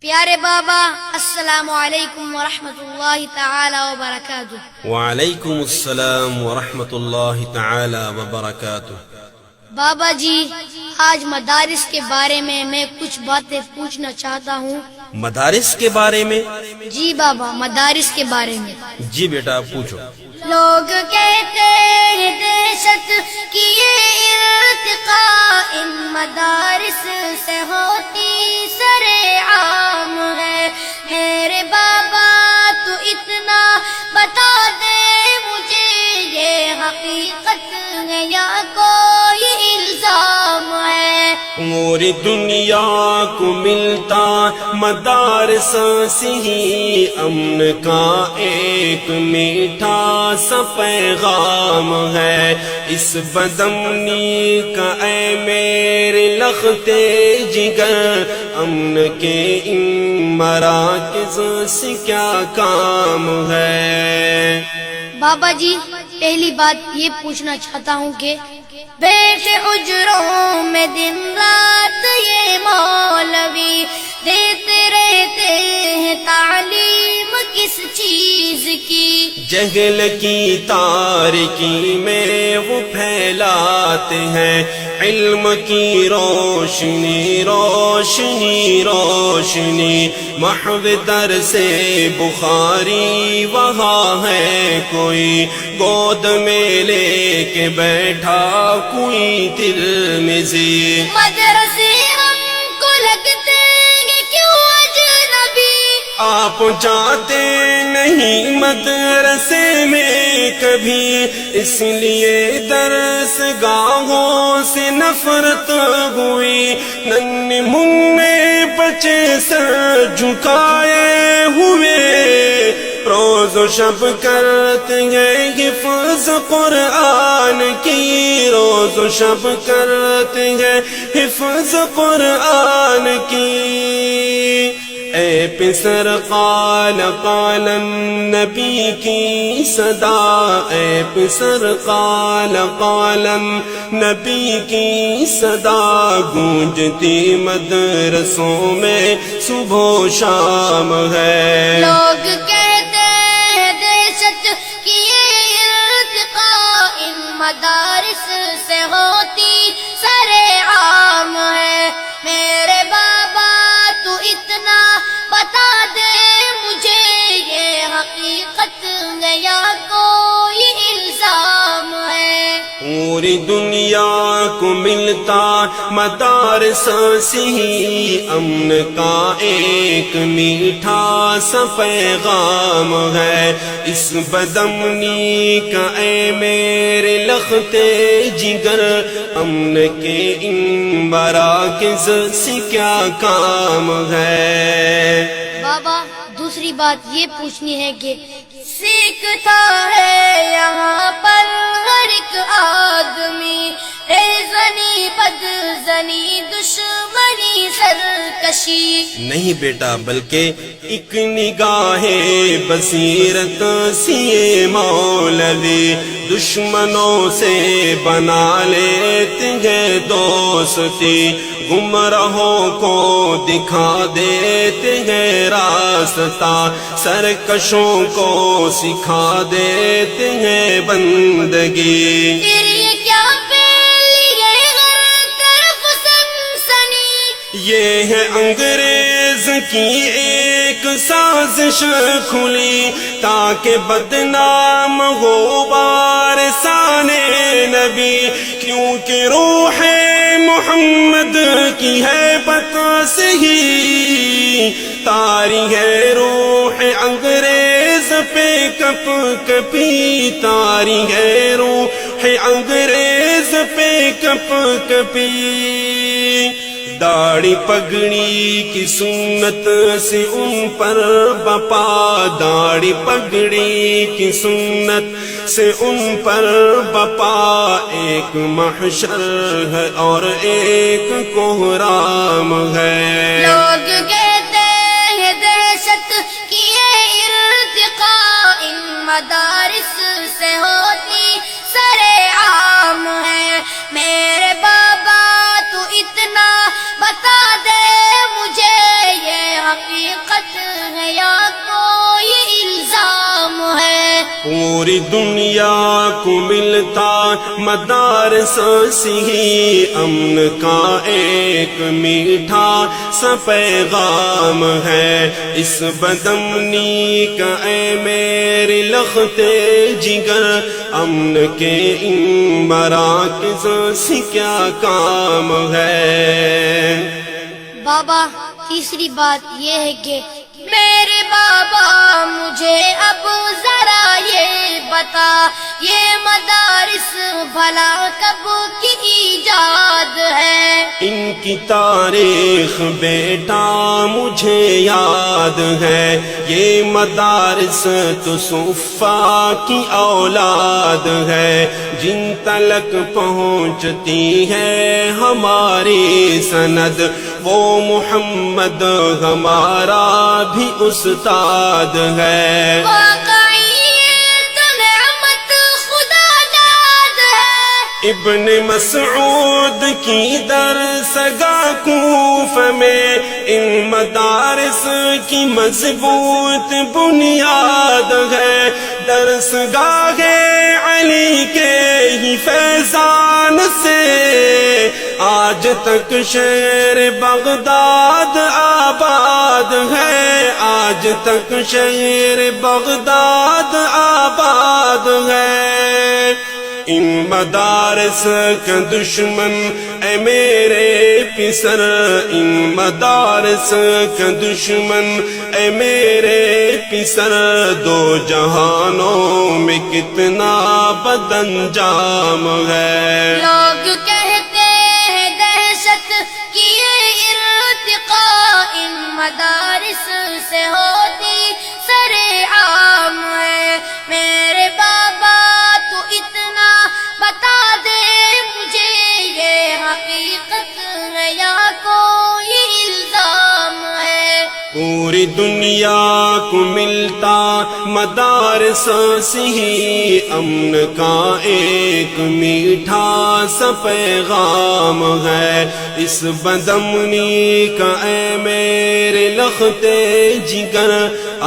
پیارے بابا، السلام علیکم ورحمۃ اللہ تعالی وبرکاتہ۔ وعلیکم السلام ورحمۃ اللہ تعالی وبرکاتہ۔ بابا جی، آج مدارس کے بارے میں کچھ باتیں پوچھنا چاہتا ہوں۔ مدارس کے بارے میں؟ جی بابا، مدارس کے بارے میں۔ جی بیٹا پوچھو۔ لوگ کہتے ہیں دہشت کی یہ ارتقاء ان مدارس سے ہوتی سر عام ہے۔ میرے بابا تو اتنا بتا دے مجھے، یہ حقیقت ہے یا کوئی الزام ہے؟ پوری دنیا کو ملتا مدارس سے ہی امن کا ایک میٹھا سا پیغام ہے۔ اس بدامنی کا اے میرے لختے جگر، امن کے ان مراکز سے کیا کام ہے؟ بابا جی، پہلی بات یہ پوچھنا چاہتا ہوں کہ بیٹھے حجروں میں دن رات یہ مولوی دیتے رہتے ہیں تعلیم کس چیز کی؟ جہل کی تاریکی میں وہ پھیلاتے ہیں علم کی روشنی روشنی روشنی۔ محو در سے بخاری وہاں ہے کوئی، گود میں لے کے بیٹھا کوئی تلمذی۔ مدرسے ہم کو لگتے ہیں کیوں اجنبی؟ آپ جاتے نہیں مدرسے میں کبھی، اس لیے درس گاہوں سے نفرت ہوئی۔ ننھے منھے بچے سر جھکائے ہوئے، روز و شب کرتے ہیں حفظ قرآن کی، روز و شب کرتے ہیں حفظ قرآن کی۔ اے پسر قال قال النبی کی صدا، اے پسر قال قال النبی کی صدا، گونجتی مدرسوں میں صبح و شام ہے۔ لوگ کہتے ہیں دہشت کی یہ ارتقاء ان مدارس سے ہوتی سر عام ہے۔ میرے بابا تو اتنا بتا دے مجھے، یہ حقیقت ہے یا کوئی الزام ہے؟ پوری دنیا کو ملتا مدارس سے ہی امن کا ایک میٹھا سا پیغام ہے۔ اس بدامنی کا اے میرے لختے جگر، امن کے ان مراکز سے کیا کام ہے؟ بابا، دوسری بات یہ پوچھنی ہے کہ سیکھتا ہے یہاں پر ہر ایک آدمی، ریزنی بدزنی دشمنی سرکشی۔ نہیں بیٹا، بلکہ ایک نگاہ بصیرت سی مولوی دشمنوں سے بنا لیتے ہیں دوستی، گمراہوں کو دکھا دیتے ہیں راستہ، سرکشوں کو سکھا دیتے ہیں بندگی۔ پھر یہ کیا پھیلی ہے ہر طرف سنسنی؟ یہ ہے انگریز کی ایک سازش کھلی، تاکہ بدنام ہو وارثان نبی، کیونکہ روح محمد کی ہیبت سے ہی تاری ہے روح انگریز پہ کپ کپی، تاری ہے روح انگریز پہ کپ کپی۔ داڑھی پگڑی کی سنت سے ان پر بپا، داڑھی پگڑی کی سنت سے ان پر بپا، ایک محشر ہے اور ایک کوہرام ہے۔ لوگ کہتے ہیں دہشت کی یہ ارتقاء ان مدارس سے ہوتی سر عام ہے۔ میرے بابا تو اتنا بتا دے مجھے، یہ حقیقت حقیقت ہے یا کوئی الزام ہے؟ پوری دنیا کو ملتا مدارس سے ہی امن کا ایک میٹھا سا پیغام ہے، اس بدامنی کا اے میرے لختے جگر امن کے ان مراکز سے کیا کام ہے؟ بابا تیسری بات یہ ہے کہ میرے بابا مجھے اب ذرا یہ بتا، یہ مدارس بھلا کب کی ایجاد ہے؟ ان کی تاریخ بیٹا مجھے یاد ہے، یہ مدارس تو صفا کی اولاد ہے، جن تلک پہنچتی ہے ہماری سند، وہ محمد ہمارا بھی استاد ہے۔ ابن مسعود کی درسگاہ کوفہ میں ان مدارس کی مضبوط بنیاد ہے، درسگاہ علی کے ہی فیضان سے آج تک شہر بغداد آباد ہے، آج تک شہر بغداد آباد ہے۔ ان مدارس کا دشمن اے میرے پسر، ان مدارس کا دشمن اے میرے پسر، دو جہانوں میں کتنا بد انجام ہے۔ لوگ کہتے ہیں دہشت کی یہ ارتقاء ان مدارس سے ہوتی سر عام ہے، میرے بابا تو اتنا بتا دے مجھے، یہ حقیقت ہے یا کوئی الزام ہے؟ پوری دنیا کو ملتا مدارس سے ہی امن کا ایک میٹھا سا پیغام ہے، اس بدامنی کا اے میرے لختے جگر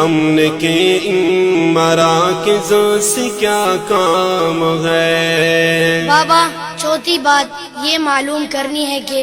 امن کے ان مراکز سے کیا کام ہے؟ بابا چوتھی بات یہ معلوم کرنی ہے کہ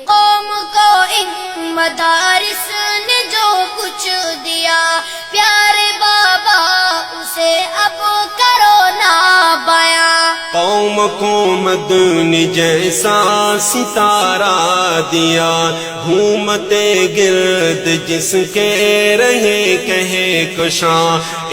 قوم کو ان مدارس نے جو کچھ دیا، پیارے بابا اسے اب کرو نا بیاں۔ قوم کو مدنی جیسا ستارہ دیا، گھومتے گرد جس کے رہے کہے کشاں،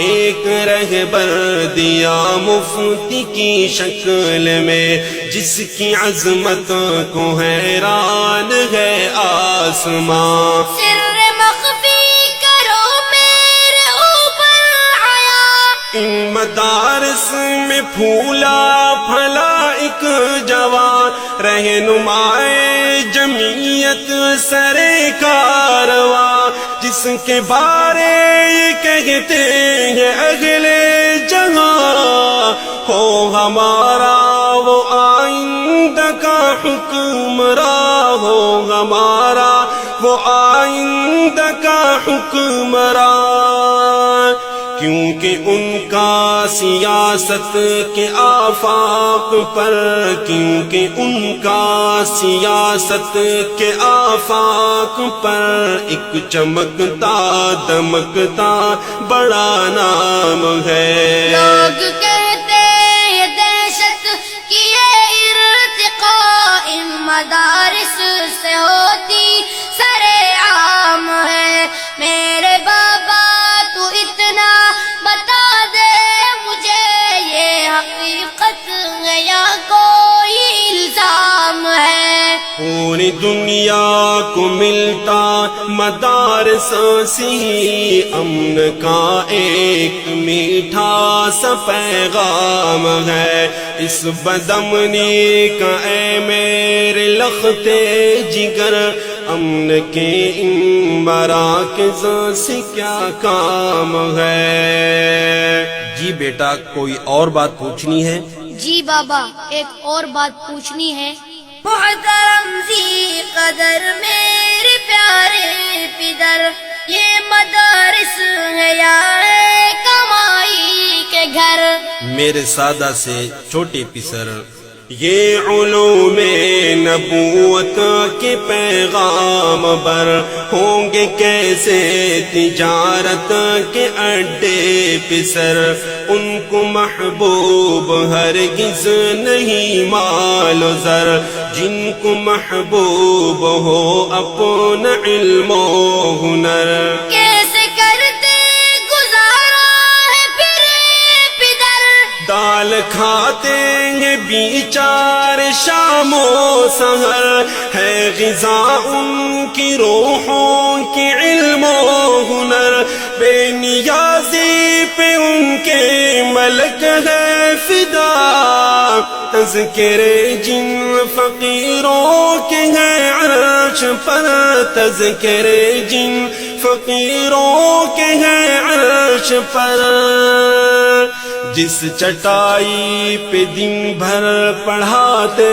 ایک رہبر دیا مفتی کی شکل میں، جس کی عظمت کو حیران ہے آسماں۔ سر مخفی کرو میرے اوپر آیا، ان مدارس میں پھولا پھلا ایک جوان، رہنمائے جمعیت سرے کارواں، جس کے بارے یہ کہتے ہیں اگلے جہاں، ہو ہمارا وہ آئندہ کا حکمراں، ہو ہمارا وہ آئندہ کا حکمراں، کیونکہ ان کا سیاست کے آفاق پر، کیونکہ ان کا سیاست کے آفاق پر ایک چمکتا دمکتا بڑا نام ہے۔ لوگ کہتے ہیں دہشت کی یہ ارتقاء ان مدارس سے ہوتی سر عام ہے، میرے بابا تو اتنا بتا دے مجھے، یہ حقیقت ہے یا کوئی الزام ہے؟ پوری دنیا کو ملتا مدارس سے ہی امن کا ایک میٹھا سا پیغام ہے، اس بدامنی کا اے میرے لختے جگر امن کے ان مراکز سے کیا کام ہے؟ جی بیٹا کوئی اور بات پوچھنی ہے؟ جی بابا ایک اور بات پوچھنی ہے۔ محترم ذی قدر میرے پیارے پدر، یہ مدارس ہے یا ہے کمائی کے گھر؟ میرے سادہ سے چھوٹے پسر، یہ علوم نبوت کے پیغام بر ہوں گے کیسے تجارت کے اڈے پسر؟ ان کو محبوب ہرگز نہیں مال و زر، جن کو محبوب ہو اپنا علم و ہنر۔ کیسے کرتے گزارا ہے پھر پدر؟ دال کھاتے ہیں بیچار شام و سحر، ہے غذا ان کی روحوں کی علم و ہنر۔ بے نیازی پہ ان کے ملک ہے فدا، تذکرے جن فقیروں کے ہیں عرش پر، تذکرے جن فقیروں کے ہیں عرش پر۔ جس چٹائی پہ دن بھر پڑھاتے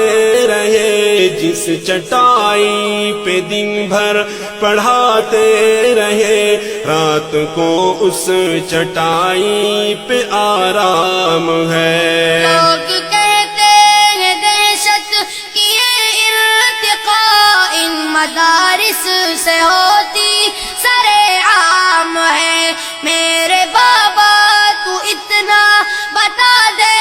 رہے، جس چٹائی پہ دن بھر پڑھاتے رہے، رات کو اس چٹائی پہ آرام ہے۔ لوگ کہتے ہیں دہشت کی یہ ارتقاء ان مدارس سے ہوتی سرے عام ہے۔ میرے بابا تو اتنا بتا دے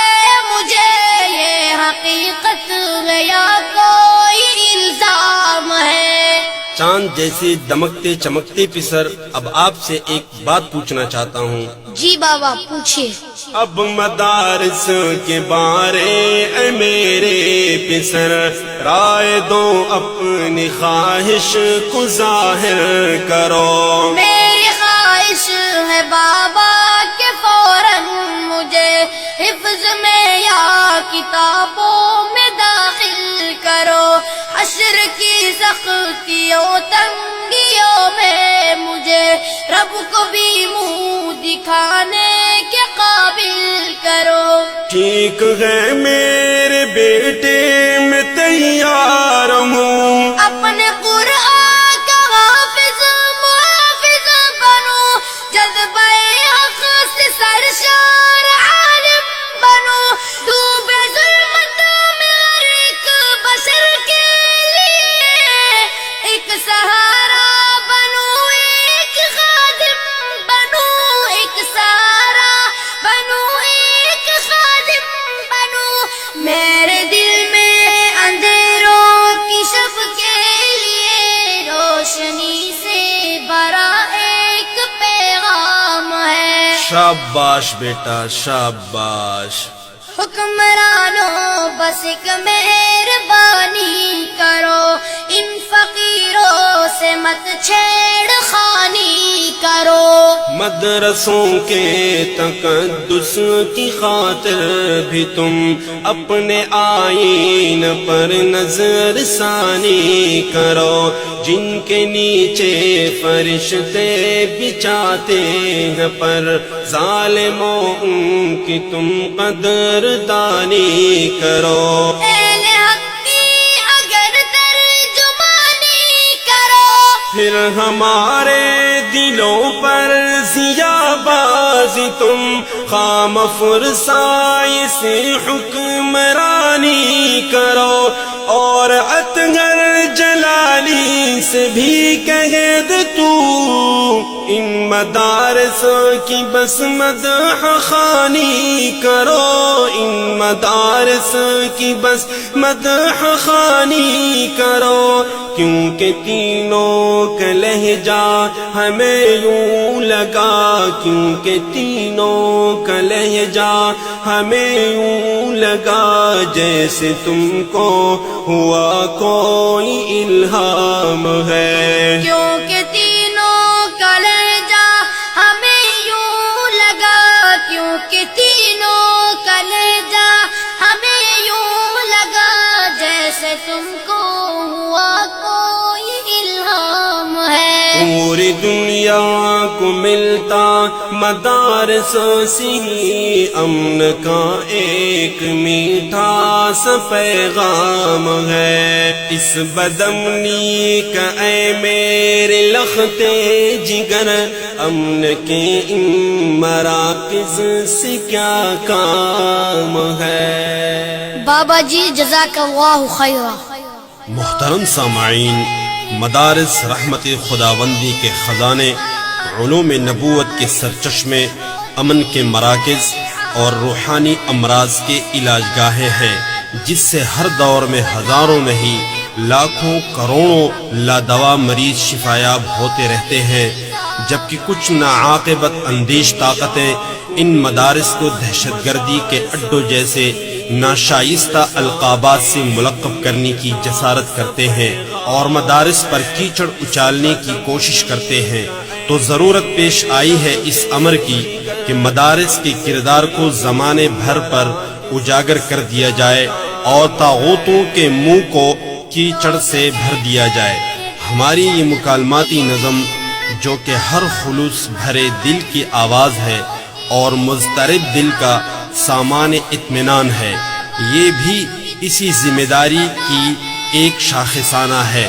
مجھے، یہ حقیقت ہے یا کوئی الزام ہے؟ چاند جیسے دمکتے چمکتے پسر، اب آپ سے ایک بات پوچھنا چاہتا ہوں۔ جی بابا پوچھئے۔ اب مدارس کے بارے اے میرے پسر، رائے دو اپنی خواہش کو ظاہر کرو۔ میری خواہش ہے بابا کہ فوراً مجھے حفظ میں یا کتابوں میں داخل کرو۔ حشر کی سختیوں تنگیوں میں مجھے رب کو بھی منہ دکھانے کے قابل کرو۔ ٹھیک ہے میرے بیٹے میں تیار ہوں، اپنے قرآن کا حافظ محافظ بنو، جذبہ حق سے سرشار عالم بنو، ڈوبے ظلمت میں ہر ایک بشر کے لیے ایک سہارا بنو، ایک خادم بنو، ایک سہارا بنو، ایک خادم بنو۔ میرے دل میں اندھیروں کی شب کے لیے روشنی سے بھرا ایک پیغام ہے۔ شاباش بیٹا شاباش۔ حکمرانوں بس ایک مہربانی کرو، ان فقیروں سے مت چھیڑ خانی کرو۔ مدرسوں کے تقدس کی خاطر بھی تم اپنے آئین پر نظر ثانی کرو، جن کے نیچے فرشتے بچھاتے ہیں پر ظالموں ان کی تم قدر دانی کرو۔ اہل حق کی اگر ترجمانی کرو، پھر ہمارے دلوں پر ضیا بازی تم خام فرسائی سے حکمرانی کرو، اور اطہر جلالی سے بھی کہہ دے تو ان مدارس کی بس مدح خوانی کرو، ان مدارس کی بس مدح خوانی کرو، کیونکہ تینوں کا لہجہ ہمیں یوں لگا، کیونکہ تینوں کا لہجہ ہمیں یوں لگا جیسے تم کو ہوا کوئی الہام ہے۔ کیونکہ تینوں کا لہجہ ہمیں یوں لگا، کیونکہ تینوں کا لہجہ ہمیں یوں لگا جیسے تم کو ہوا کوئی الہام ہے۔ پوری دنیا کو ملتا مدارسوں سے ہی امن کا ایک میٹھا سا پیغام ہے۔ اس بدامنی کا اے میرے لختے جگر، امن کے ان مراکز سے کیا کام ہے۔ بابا جی جزاک اللہ خیرہ۔ محترم سامعین، مدارس رحمت خداوندی کے خزانے، علوم نبوت کے سرچشمے، امن کے مراکز اور روحانی امراض کے علاج گاہیں ہیں، جس سے ہر دور میں ہزاروں نہیں لاکھوں کروڑوں لادوا مریض شفایاب ہوتے رہتے ہیں، جبکہ کچھ ناعاقبت اندیش طاقتیں ان مدارس کو دہشت گردی کے اڈوں جیسے ناشائستہ القابات سے ملقب کرنے کی جسارت کرتے ہیں اور مدارس پر کیچڑ اچالنے کی کوشش کرتے ہیں، تو ضرورت پیش آئی ہے اس امر کی کہ مدارس کے کردار کو زمانے بھر پر اجاگر کر دیا جائے اور طاغوتوں کے منہ کو کیچڑ سے بھر دیا جائے۔ ہماری یہ مکالماتی نظم، جو کہ ہر خلوص بھرے دل کی آواز ہے اور مضطرب دل کا سامان اطمینان ہے، یہ بھی اسی ذمہ داری کی ایک شاخسانہ ہے،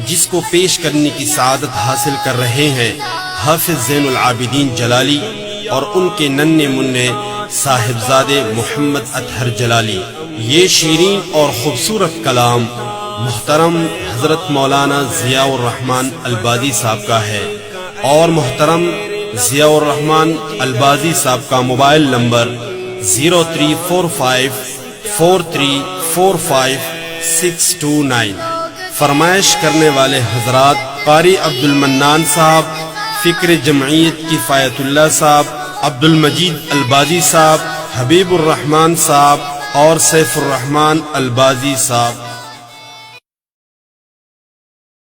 جس کو پیش کرنے کی سعادت حاصل کر رہے ہیں حافظ زین العابدین جلالی اور ان کے ننھے منھے صاحبزادے محمد اطہر جلالی۔ یہ شیرین اور خوبصورت کلام محترم حضرت مولانا ضیاء الرحمن البازی صاحب کا ہے، اور محترم ضیاء الرحمن البازی صاحب کا موبائل نمبر 0345434629۔ فرمائش کرنے والے حضرات قاری عبد المنان صاحب، فکر جمعیت کفایت اللہ صاحب، عبد المجید البازی صاحب، حبیب الرحمن صاحب اور سیف الرحمن البازی صاحب۔